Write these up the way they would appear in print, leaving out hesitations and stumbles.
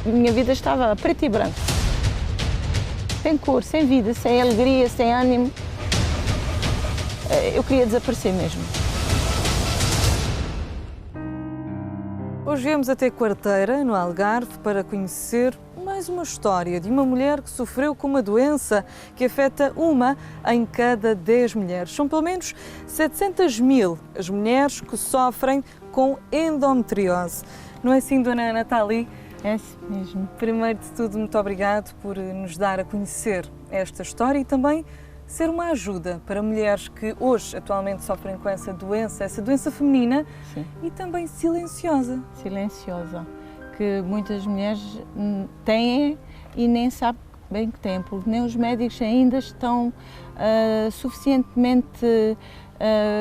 minha vida estava preto e branco. Sem cor, sem vida, sem alegria, sem ânimo. Eu queria desaparecer mesmo. Hoje viemos até Quarteira, no Algarve, para conhecer mais uma história de uma mulher que sofreu com uma doença que afeta uma em cada 10 mulheres. São pelo menos 700.000 as mulheres que sofrem com endometriose. Não é assim, Dona Natália? É assim mesmo. Primeiro de tudo, muito obrigado por nos dar a conhecer esta história e também ser uma ajuda para mulheres que hoje atualmente sofrem com essa doença feminina. Sim. E também silenciosa. Silenciosa, que muitas mulheres têm e nem sabem bem que têm, porque nem os médicos ainda estão suficientemente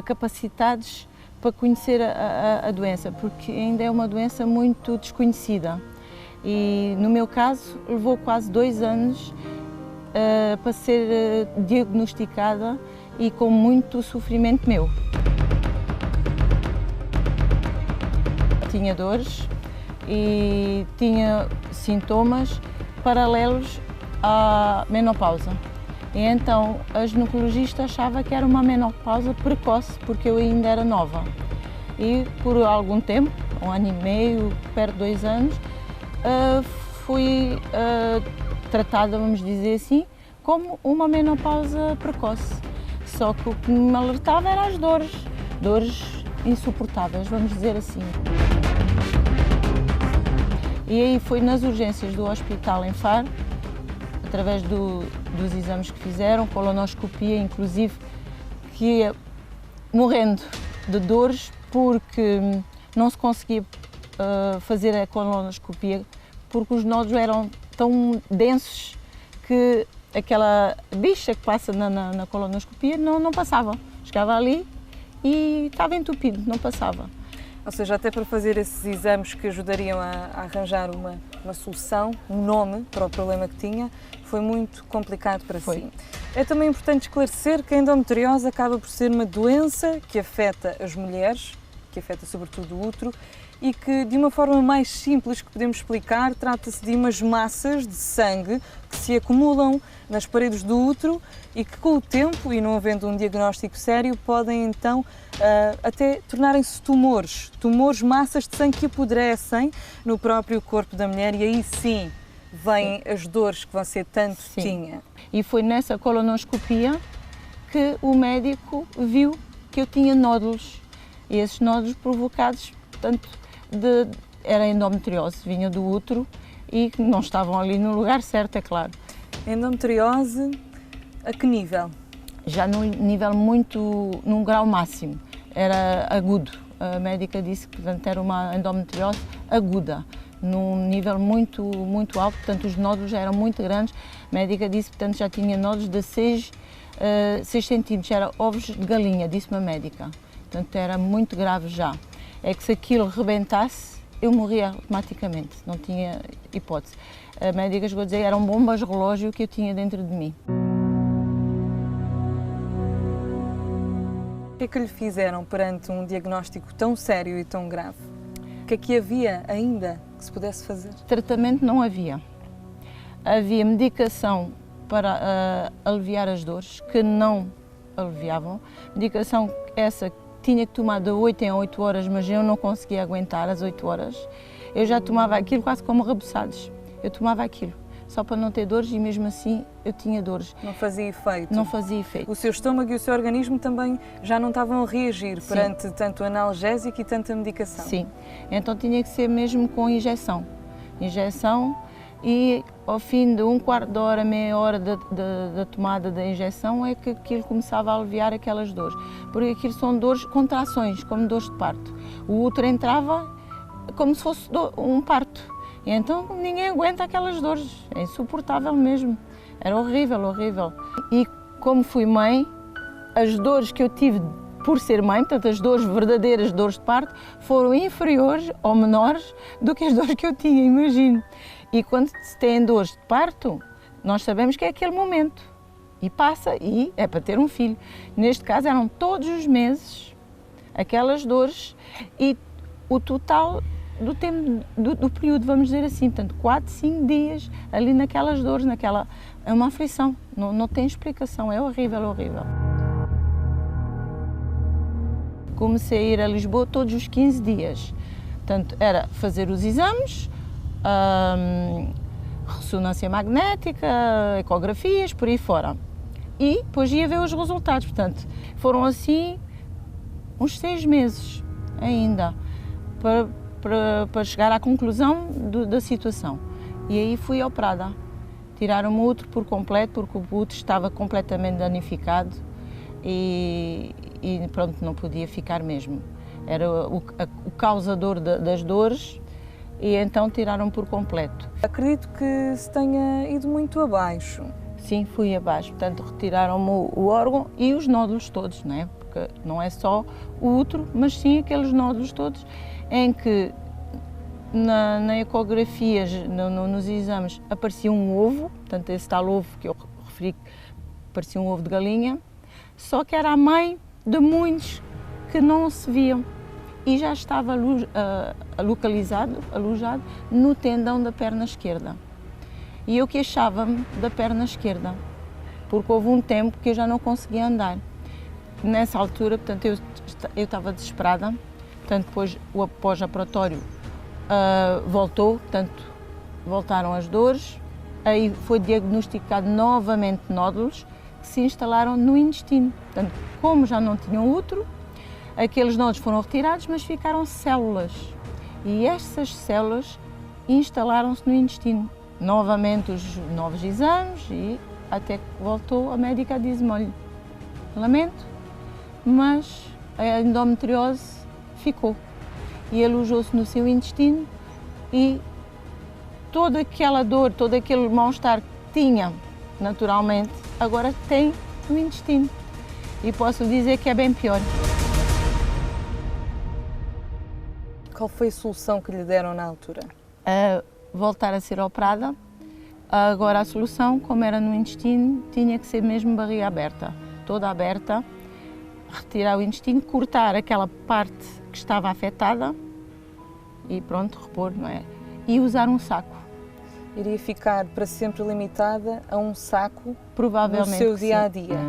capacitados para conhecer a doença, porque ainda é uma doença muito desconhecida. E no meu caso levou quase 2 anos para ser diagnosticada e com muito sofrimento meu. Tinha dores e tinha sintomas paralelos à menopausa. E então a ginecologista achava que era uma menopausa precoce, porque eu ainda era nova. E por algum tempo, 1 ano e meio, perto de 2 anos, fui tratada, vamos dizer assim, como uma menopausa precoce. Só que o que me alertava eram as dores insuportáveis, vamos dizer assim. E aí foi nas urgências do hospital em Faro, através dos exames que fizeram, colonoscopia inclusive, que ia morrendo de dores porque não se conseguia fazer a colonoscopia, porque os nódulos eram tão densos que aquela bicha que passa na colonoscopia não passava. Chegava ali e estava entupido, não passava. Ou seja, até para fazer esses exames que ajudariam a arranjar uma solução, um nome para o problema que tinha, foi muito complicado para si. É também importante esclarecer que a endometriose acaba por ser uma doença que afeta as mulheres, que afeta sobretudo o útero, e que, de uma forma mais simples que podemos explicar, trata-se de umas massas de sangue que se acumulam nas paredes do útero e que, com o tempo, e não havendo um diagnóstico sério, podem então até tornarem-se tumores, massas de sangue que apodrecem no próprio corpo da mulher, e aí sim vêm as dores que você tanto tinha. E foi nessa colonoscopia que o médico viu que eu tinha nódulos, e esses nódulos provocados, portanto, era endometriose, vinha do útero e não estavam ali no lugar certo, é claro. Endometriose a que nível? Já num nível num grau máximo, era agudo. A médica disse que, portanto, era uma endometriose aguda, num nível muito alto, portanto os nódulos eram muito grandes. A médica disse que, portanto, já tinha nódulos de 6 centímetros, era ovos de galinha, disse-me a médica. Portanto, era muito grave já. É que se aquilo rebentasse, eu morria automaticamente, não tinha hipótese. A médica chegou a dizer que eram bombas relógio que eu tinha dentro de mim. O que é que lhe fizeram perante um diagnóstico tão sério e tão grave? O que é que havia ainda que se pudesse fazer? Tratamento não havia. Havia medicação para aliviar as dores, que não aliviavam. Medicação essa tinha que tomar de 8 em 8 horas, mas eu não conseguia aguentar as 8 horas. Eu já tomava aquilo quase como reboçados. Eu tomava aquilo, só para não ter dores, e mesmo assim eu tinha dores. Não fazia efeito? Não fazia efeito. O seu estômago e o seu organismo também já não estavam a reagir perante tanto analgésico e tanta medicação? Sim, então tinha que ser mesmo com injeção. E ao fim de 1/4 de hora, meia hora da tomada da injeção é que aquilo começava a aliviar aquelas dores. Porque aquilo são dores, contrações, como dores de parto. O útero entrava como se fosse um parto. E então ninguém aguenta aquelas dores, é insuportável mesmo. Era horrível, horrível. E como fui mãe, as dores que eu tive por ser mãe, portanto as dores verdadeiras, dores de parto, foram inferiores ou menores do que as dores que eu tinha, imagino. E quando se tem dores de parto, nós sabemos que é aquele momento. E passa, e é para ter um filho. Neste caso eram todos os meses aquelas dores, e o total do tempo, do período, vamos dizer assim, portanto 4, 5 dias ali naquelas dores, é uma aflição, não tem explicação, é horrível, horrível. Comecei a ir a Lisboa todos os 15 dias, portanto era fazer os exames, ressonância magnética, ecografias, por aí fora. E depois ia ver os resultados, portanto, foram assim uns 6 meses ainda para chegar à conclusão da situação. E aí fui operada. Tiraram-me o útero por completo, porque o útero estava completamente danificado e pronto, não podia ficar mesmo. Era o causador das dores e então tiraram por completo. Acredito que se tenha ido muito abaixo. Sim, fui abaixo, portanto retiraram-me o órgão e os nódulos todos, não é? Porque não é só o útero, mas sim aqueles nódulos todos em que na ecografias, nos exames, aparecia um ovo, portanto esse tal ovo que eu referi, parecia um ovo de galinha, só que era a mãe de muitos que não se viam e já estava alojado no tendão da perna esquerda. E eu queixava-me da perna esquerda, porque houve um tempo que eu já não conseguia andar. Nessa altura, portanto, eu estava desesperada, portanto, depois o pós-operatório voltou, portanto, voltaram as dores, aí foi diagnosticado novamente nódulos que se instalaram no intestino. Portanto, como já não tinham útero, aqueles nódulos foram retirados, mas ficaram células. E essas células instalaram-se no intestino. Novamente os novos exames e até que voltou a médica diz-me, olha, lamento, mas a endometriose ficou e alojou-se no seu intestino e toda aquela dor, todo aquele mal-estar que tinha naturalmente, agora tem no intestino e posso dizer que é bem pior. Qual foi a solução que lhe deram na altura? Voltar a ser operada. Agora a solução, como era no intestino, tinha que ser mesmo barriga aberta, toda aberta, retirar o intestino, cortar aquela parte que estava afetada e pronto, repor, não é? E usar um saco. Iria ficar para sempre limitada a um saco provavelmente no seu dia-a-dia.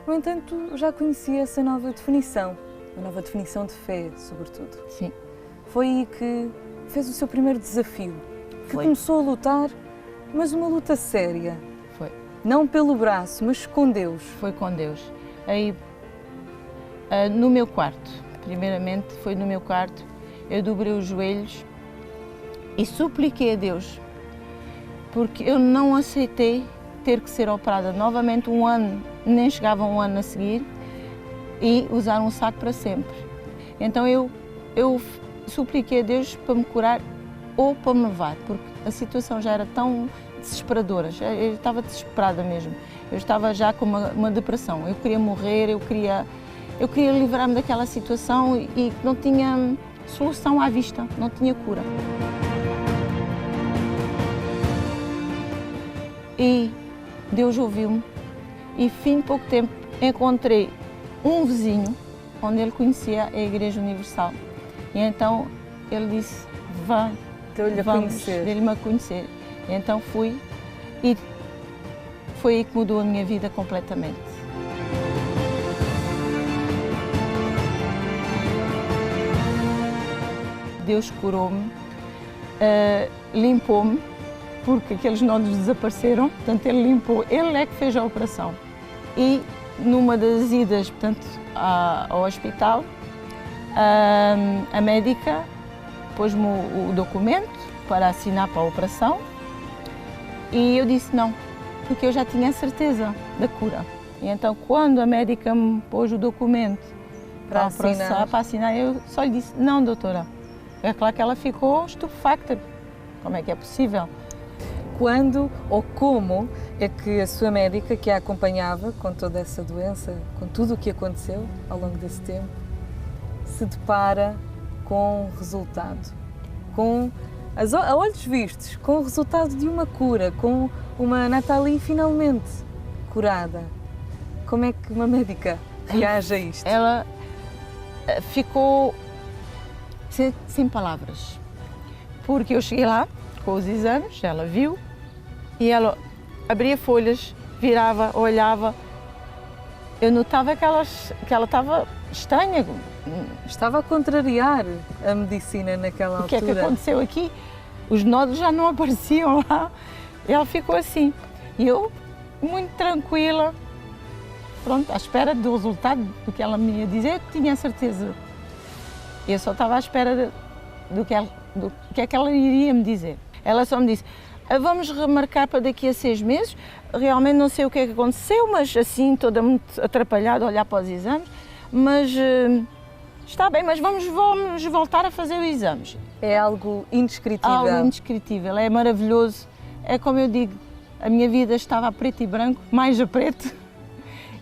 No entanto, já conhecia essa nova definição, a nova definição de fé, sobretudo. Sim. Foi aí que fez o seu primeiro desafio, que Foi. começou a lutar, mas uma luta séria. Foi. Não pelo braço, mas com Deus. Foi com Deus. Aí, no meu quarto, primeiramente foi no meu quarto, eu dobrei os joelhos e supliquei a Deus, porque eu não aceitei ter que ser operada novamente um ano, nem chegava um ano a seguir, e usar um saco para sempre. Então eu supliquei a Deus para me curar ou para me levar, porque a situação já era tão desesperadora, eu estava desesperada mesmo, eu estava já com uma depressão, eu queria morrer, eu queria livrar-me daquela situação e não tinha solução à vista, não tinha cura. E Deus ouviu-me e, fim de pouco tempo, encontrei um vizinho onde ele conhecia a Igreja Universal. E então ele disse, vai, dele-me a conhecer. E então fui e foi aí que mudou a minha vida completamente. Deus curou-me, limpou-me, porque aqueles nódulos desapareceram, portanto ele limpou, ele é que fez a operação. E numa das idas, portanto, ao hospital, a médica pôs-me o documento para assinar para a operação e eu disse não, porque eu já tinha a certeza da cura. E então quando a médica me pôs o documento para assinar, eu só lhe disse não, doutora. É claro que ela ficou estupefacta, como é que é possível? Quando ou como é que a sua médica, que a acompanhava com toda essa doença, com tudo o que aconteceu ao longo desse tempo, se depara com o resultado, a olhos vistos, com o resultado de uma cura, com uma Nathalie finalmente curada. Como é que uma médica reage a isto? Ela ficou sem palavras, porque eu cheguei lá com os exames, ela viu e ela abria folhas, virava, olhava. Eu notava que ela estava estranha. Estava a contrariar a medicina naquela altura. O que é que aconteceu aqui? Os nódulos já não apareciam lá. Ela ficou assim. E eu, muito tranquila, pronto, à espera do resultado do que ela me ia dizer, eu tinha a certeza. Eu só estava à espera do que é que ela iria me dizer. Ela só me disse: vamos remarcar para daqui a 6 meses. Realmente não sei o que é que aconteceu, mas assim, toda muito atrapalhada a olhar para os exames. Mas está bem, mas vamos voltar a fazer os exames. É algo indescritível. Algo indescritível, é maravilhoso. É como eu digo, a minha vida estava a preto e branco, mais a preto,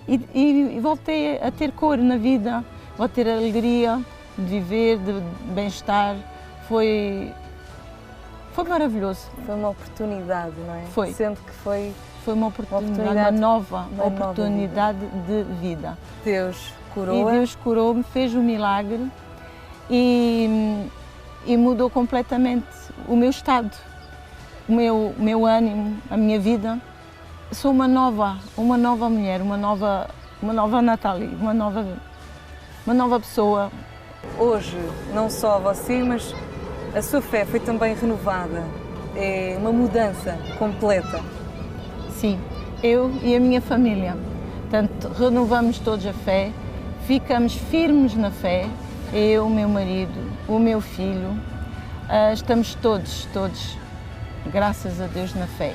e voltei a ter cor na vida, a ter alegria de viver, de bem-estar. Foi maravilhoso. Foi uma oportunidade, não é? Foi. Sendo que foi uma oportunidade, uma nova oportunidade de vida. Deus curou-a. E Deus curou-me, fez um milagre e mudou completamente o meu estado, o meu ânimo, a minha vida. Sou uma nova mulher, uma nova Natália, uma nova pessoa. Hoje, não só você, mas a sua fé foi também renovada. É uma mudança completa. Sim, eu e a minha família. Portanto, renovamos todos a fé, ficamos firmes na fé, eu, o meu marido, o meu filho, estamos todos, graças a Deus, na fé.